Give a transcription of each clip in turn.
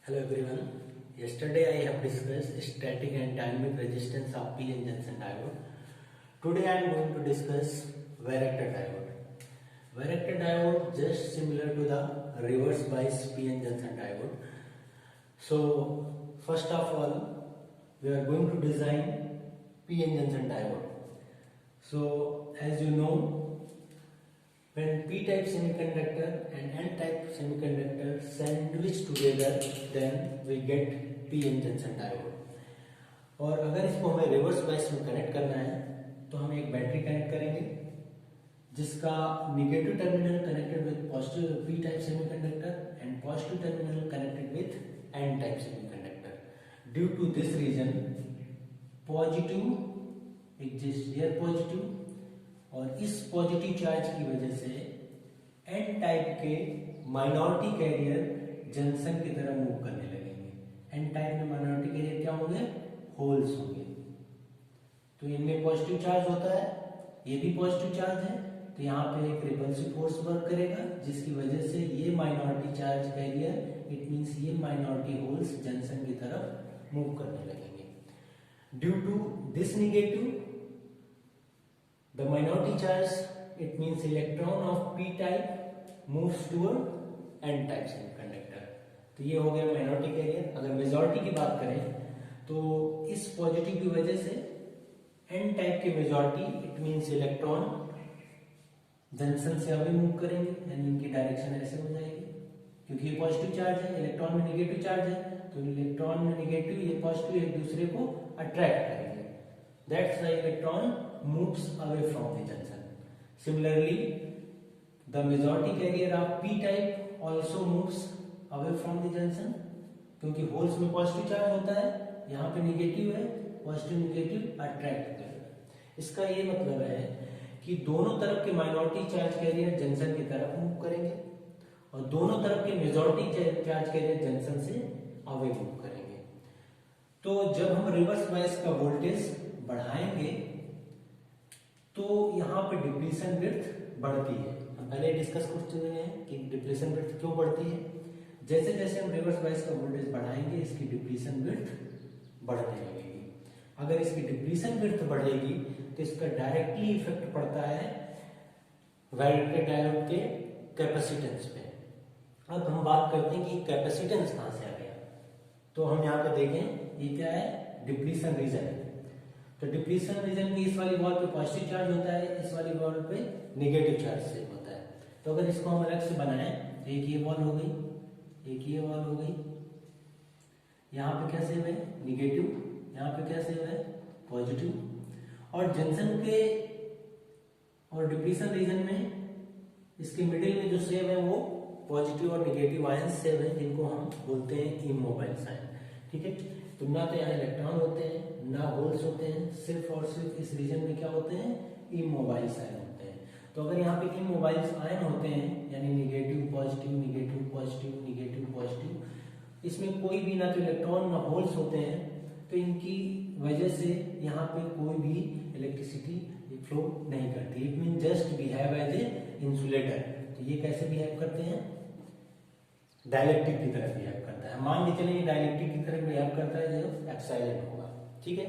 Hello everyone. Yesterday I have discussed static and dynamic resistance of PN junction diode. Today I am going to discuss varactor diode. Varactor diode just similar to the reverse bias PN junction diode. So first of all we are going to design PN junction diode. So as you know, when p-type semiconductor and n-type semiconductor sandwich together, then we get p-n junction diode. और अगर इसको हमें reverse bias में connect करना है तो हम एक बैटरी कनेक्ट करेंगे जिसका negative terminal connected with positive p-type semiconductor and positive terminal connected with n-type semiconductor. Due to this region positive exist here positive, और इस पॉजिटिव चार्ज की वजह से एन टाइप के माइनॉरिटी कैरियर जंक्शन की तरफ मूव करने लगेंगे. एन टाइप में माइनॉरिटी कैरियर क्या होंगे? होल्स होंगे. तो इनमें पॉजिटिव चार्ज होता है, ये भी पॉजिटिव चार्ज है, तो यहाँ पे एक रिपल्सिव फोर्स वर्क करेगा जिसकी वजह से ये minority charge carrier, it means ये माइनॉरिटी होल्स जंक्शन की तरफ मूव करने लगेंगे. Due to this negative the minority charge, it means electron of p type moves toward n type semiconductor. तो ये हो गया माइनॉरिटी कैरियर. अगर मेजॉरिटी की बात करें तो इस पॉजिटिव की वजह से n टाइप के majority, it means electron junction से अवे मूव करेंगे यानी इनकी डायरेक्शन ऐसे हो जाएगी क्योंकि ये पॉजिटिव चार्ज है, इलेक्ट्रॉन में नेगेटिव चार्ज है, तो इलेक्ट्रॉन में नेगेटिव, ये पॉजिटिव एक दूसरे को अट्रैक्ट करेंगे. That's why electron moves away from the junction. Similarly, the majority carrier of p type also moves away from the junction क्योंकि होल्स में पॉजिटिव चार्ज होता है, यहाँ पे नेगेटिव है, पॉजिटिव नेगेटिव अट्रैक्ट करेगा. इसका ये मतलब है कि दोनों तरफ के माइनॉरिटी चार्ज कैरियर जंक्शन की तरफ मूव करेंगे और दोनों तरफ के मेजॉरिटी चार्ज कैरियर जंक्शन से अवे मूव करेंगे. तो जब हम रिवर्स बायस का वोल्टेज बढ़ाएंगे तो यहाँ पे डिप्लीशन विड्थ बढ़ती है. हम पहले डिस्कस कर चुके हैं कि डिप्लीशन विड्थ क्यों बढ़ती है. जैसे जैसे हम रिवर्स बायस का वोल्टेज बढ़ाएंगे इसकी डिप्लीशन विड्थ बढ़ने लगेगी. अगर इसकी डिप्लीशन विड्थ बढ़ेगी तो इसका डायरेक्टली इफेक्ट पड़ता है वैरेक्टर डायोड के कैपेसिटेंस पे. अब हम बात करते हैं कि कैपेसिटेंस कहाँ से आ गया. तो हम यहाँ पे देखें ये क्या है, डिप्लीशन रीजन है. तो डिप्लीशन रीजन की इस वाली वॉल पे पॉजिटिव चार्ज होता है, इस वाली वॉल पे नेगेटिव चार्ज से होता है. तो अगर इसको हम अलग से बनाएं तो एक ये वॉल हो गई, एक ये वॉल हो गई. यहाँ पे क्या सेव है? नेगेटिव. यहाँ पे क्या सेव है? पॉजिटिव. और जंक्शन के और डिप्लीशन रीजन में इसके मिडिल में जो सेव है वो पॉजिटिव और नेगेटिव आयन सेव है जिनको हम बोलते हैं इमोबाइल साइन. ठीक है. तो ना तो यहाँ इलेक्ट्रॉन होते हैं ना होल्स होते हैं, सिर्फ और सिर्फ इस रीजन में क्या होते हैं? इमोबाइल आयन होते हैं. तो अगर यहाँ पे इमोबाइल आयन होते हैं यानी negative positive negative positive negative positive, इसमें कोई भी ना तो इलेक्ट्रॉन ना होल्स होते हैं, तो इनकी वजह से यहाँ पे कोई भी इलेक्ट्रिसिटी फ्लो नहीं करती. It mean just behave as a insulator. तो ये कैसे बिहेव करते हैं? डाइलेक्ट्रिक की तरह बिहेव करता है. मान के चलिए डाइलेक्ट्रिक की तरह बिहेव करता है जो एप्सिलॉन होगा. ठीक है.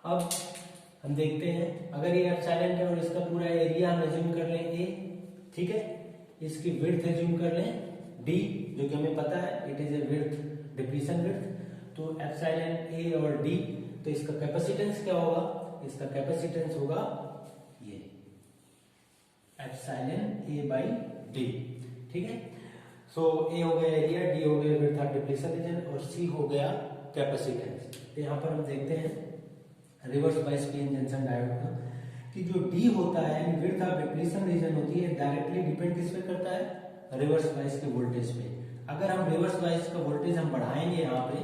अब हम देखते हैं अगर ये एप्सिलॉन है और इसका पूरा एरिया हम एज्यूम कर लें a, ठीक है, इसकी विड्थ एज्यूम कर लें d, जो कि हमें पता है it is a width, depletion width. तो एप्सिलॉन a और d, तो इसका कैपेसिटेंस क्या होगा? इसका कैपेसिटेंस होगा ये एप्सिलॉन a बाई d. ठीक है. सो a हो गया एरिया, d हो गया विड्थ ऑफ डिप्लीशन रीजन और c हो गया कैपेसिटेंस. तो यहाँ पर हम देखते हैं reverse bias PN junction diode का कि जो D होता है विड्थ ऑफ डिप्लीशन रीजन होती है डायरेक्टली डिपेंड किस पे करता है? रिवर्स बायस के वोल्टेज पे. अगर हम रिवर्स बायस का वोल्टेज हम बढ़ाएंगे, यहाँ पे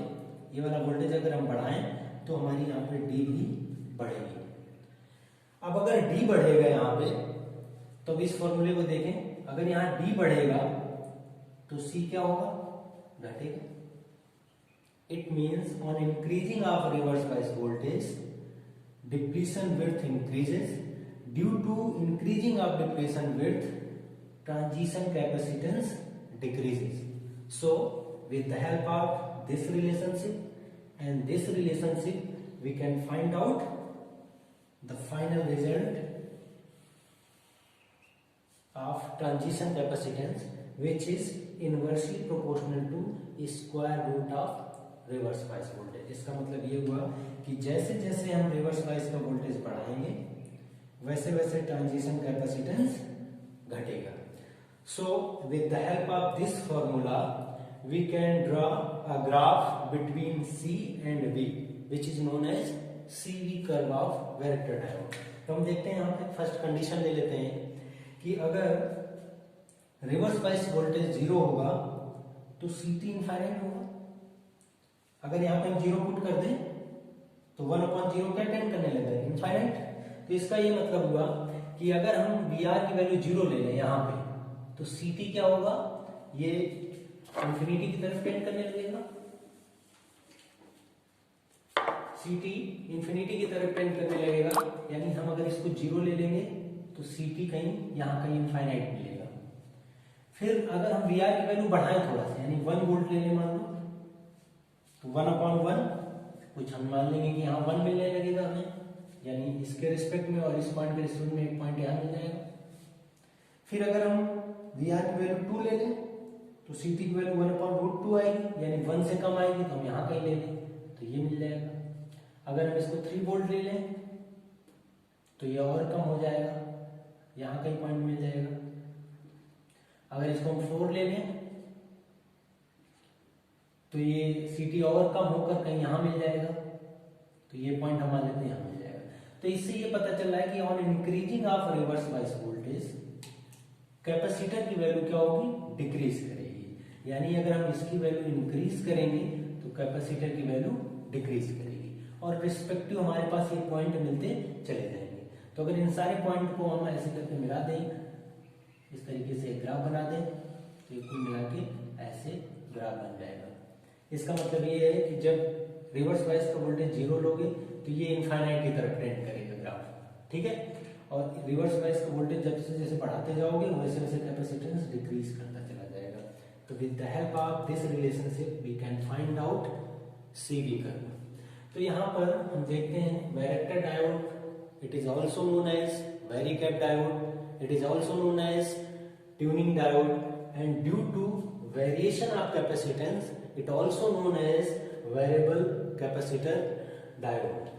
ये वाला वोल्टेज अगर हम बढ़ाएं तो हमारी यहाँ पे D भी बढ़ेगी. अब अगर D बढ़ेगा यहाँ पे तो इस फॉर्मूले को देखें, अगर यहाँ D बढ़ेगा तो C क्या होगा? घटेगा. It means on increasing of reverse bias voltage, depletion width increases. Due to increasing of depletion width, transition capacitance decreases. So with the help of this relationship and this relationship, we can find out the final result of transition capacitance, which is inversely proportional to square root of reverse bias voltage. इसका मतलब ये हुआ कि जैसे जैसे हम reverse bias का voltage बढ़ाएंगे वैसे वैसे ट्रांजिशन कैपेसिटेंस घटेगा। So with the help of this formula we can draw a graph between C and V which is known as CV curve of varactor diode. तो हम देखते हैं यहाँ पे फर्स्ट कंडीशन ले लेते हैं कि अगर रिवर्स बायस वोल्टेज 0 होगा तो CT इनफाइनाइट होगा। अगर यहाँ पे हम 0 पुट कर दें तो 1/0 क्या टेंड करने लगेगा, इनफाइनाइट। तो इसका ये मतलब हुआ कि अगर हम VR की वैल्यू 0 ले लें यहाँ पे तो CT क्या होगा, ये इंफिनिटी की तरफ टेंड करने लगेगा। CT इंफिनिटी की तरफ टेंड करने लगेगा, यानी हम अगर इसको 0 ले लेंगे तो CT कहीं यहाँ कहीं इनफाइनाइट मिलेगा। फिर अगर हम VR की वैल्यू बढ़ाएं थोड़ा सा, यानी 1 वोल्ट ले लें मान लो, तो 1/1 कुछ हम मान लेंगे कि यहाँ 1 मिलने लगेगा हमें, यानी इसके रिस्पेक्ट में और इस पॉइंट के रिस्पेक्ट में एक पॉइंट यहाँ मिल जाएगा। फिर अगर हम VR की वैल्यू 2 ले लें तो CT की वैल्यू 1/√2 आएगी, यानी 1 से कम आएगी तो हम यहाँ कहीं ले लें तो ये मिल जाएगा। अगर हम इसको 3 वोल्ट ले लें तो ये और कम हो जाएगा, यहाँ कहीं पॉइंट मिल जाएगा। अगर इसको हम 4 ले लें तो ये CT और कम होकर कहीं यहाँ मिल जाएगा, तो ये पॉइंट हम मान लेते हैं यहाँ मिल जाएगा। तो इससे ये पता चल रहा है कि on increasing of reverse bias voltage capacitor की वैल्यू क्या होगी, डिक्रीज करेगी। यानी अगर हम इसकी वैल्यू इंक्रीज करेंगे तो कैपेसिटर की वैल्यू डिक्रीज करेगी और रिस्पेक्टिव हमारे पास ये पॉइंट मिलते चले जाएंगे। तो अगर इन सारे पॉइंट को हम ऐसे करके मिला दें, इस तरीके से एक ग्राफ बना दें तो ये कुल मिला के ऐसे ग्राफ बन जाएगा। इसका मतलब ये है कि जब रिवर्स बायस का वोल्टेज 0 लोगे तो ये इनफाइनाइट की तरफ टेंड करेगा ग्राफ, ठीक है। और रिवर्स बायस का वोल्टेज जैसे जैसे बढ़ाते जाओगे वैसे वैसे कैपेसिटेंस डिक्रीज करता चला जाएगा। तो with the help of this relationship we can find out CV curve. तो यहाँ पर हम देखते हैं varactor diode, it is also known as varicap diode, it is also known as tuning diode, and due to variation of capacitance it also known as variable capacitor diode,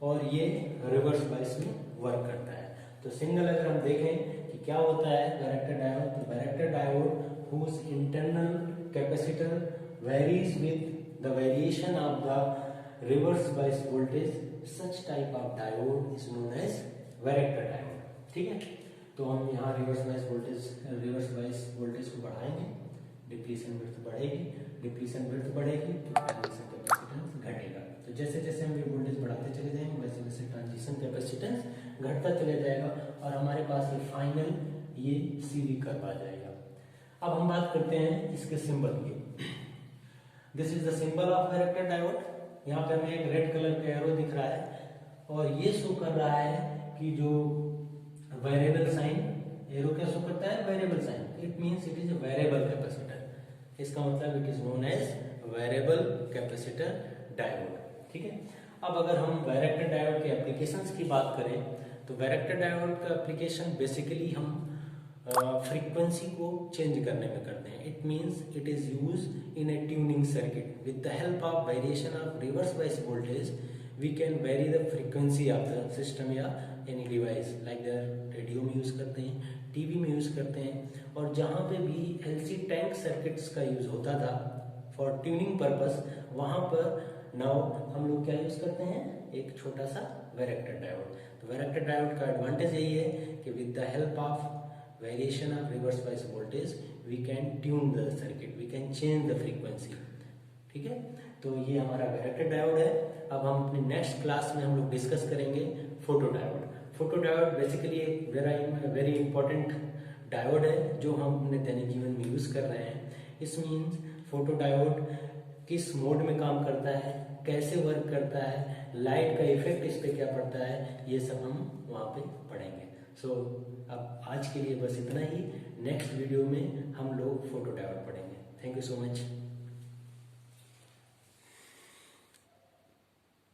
और ये reverse bias में work करता है। तो single अगर हम देखें कि क्या होता है वैरेक्टर डायोड, तो varactor diode whose internal capacitor varies with the variation of the reverse bias voltage, such type of diode is known as varactor diode, ठीक है। तो हम यहाँ रिवर्स बायस वोल्टेज को बढ़ाएंगे, डिप्लीशन विड्थ बढ़ेगी, डिप्लीशन विड्थ बढ़ेगी तो ट्रांजिशन कैपेसिटेंस घटेगा। तो जैसे जैसे हम ये वोल्टेज बढ़ाते चले जाएंगे वैसे वैसे ट्रांजिशन कैपेसिटेंस घटता चले जाएगा और हमारे पास ये फाइनल ये CV कर्व आ जाएगा। अब हम बात करते हैं इसके सिंबल की। This is the symbol of varactor diode. यहाँ पे हमें एक रेड कलर का एरो दिख रहा है और ये शो कर रहा है कि जो वेरिएबल साइन, एरो क्या शो करता है, variable sign, it means it is a variable capacitor. इसका मतलब it is known as variable capacitor diode, ठीक है। अब अगर हम वैरेक्टर डायोड के एप्लीकेशंस की बात करें तो वैरेक्टर डायोड का एप्लीकेशन बेसिकली हम फ्रीक्वेंसी को चेंज करने में करते हैं। It means it is use in A tuning circuit with the help of variation of reverse bias voltage we can very the frequency of the system या any device, like radio में use करते हैं, TV में use करते हैं, और जहाँ पे भी LC टैंक सर्किट्स का यूज होता था फॉर ट्यूनिंग पर्पस, वहाँ पर नाउ हम लोग क्या यूज करते हैं, एक छोटा सा वैरेक्टर डायोड। तो वैरेक्टर डायोड का एडवांटेज यही है कि with the help of variation of reverse bias voltage we can tune the circuit, we can change the frequency, ठीक है। तो ये हमारा वैरेक्टर डायोड है। अब हम अपने नेक्स्ट क्लास में हम लोग डिस्कस करेंगे photo diode. Photo diode basically एक वेरी इंपॉर्टेंट डायोड है जो हम अपने दैनिक जीवन में यूज कर रहे हैं। इस मीन्स फोटो डायोड किस मोड में काम करता है, कैसे वर्क करता है, लाइट का इफेक्ट इस पे क्या पड़ता है, ये सब हम वहाँ पे पढ़ेंगे। सो अब आज के लिए बस इतना ही। नेक्स्ट वीडियो में हम लोग फोटो डायोड पढ़ेंगे। Thank you so much.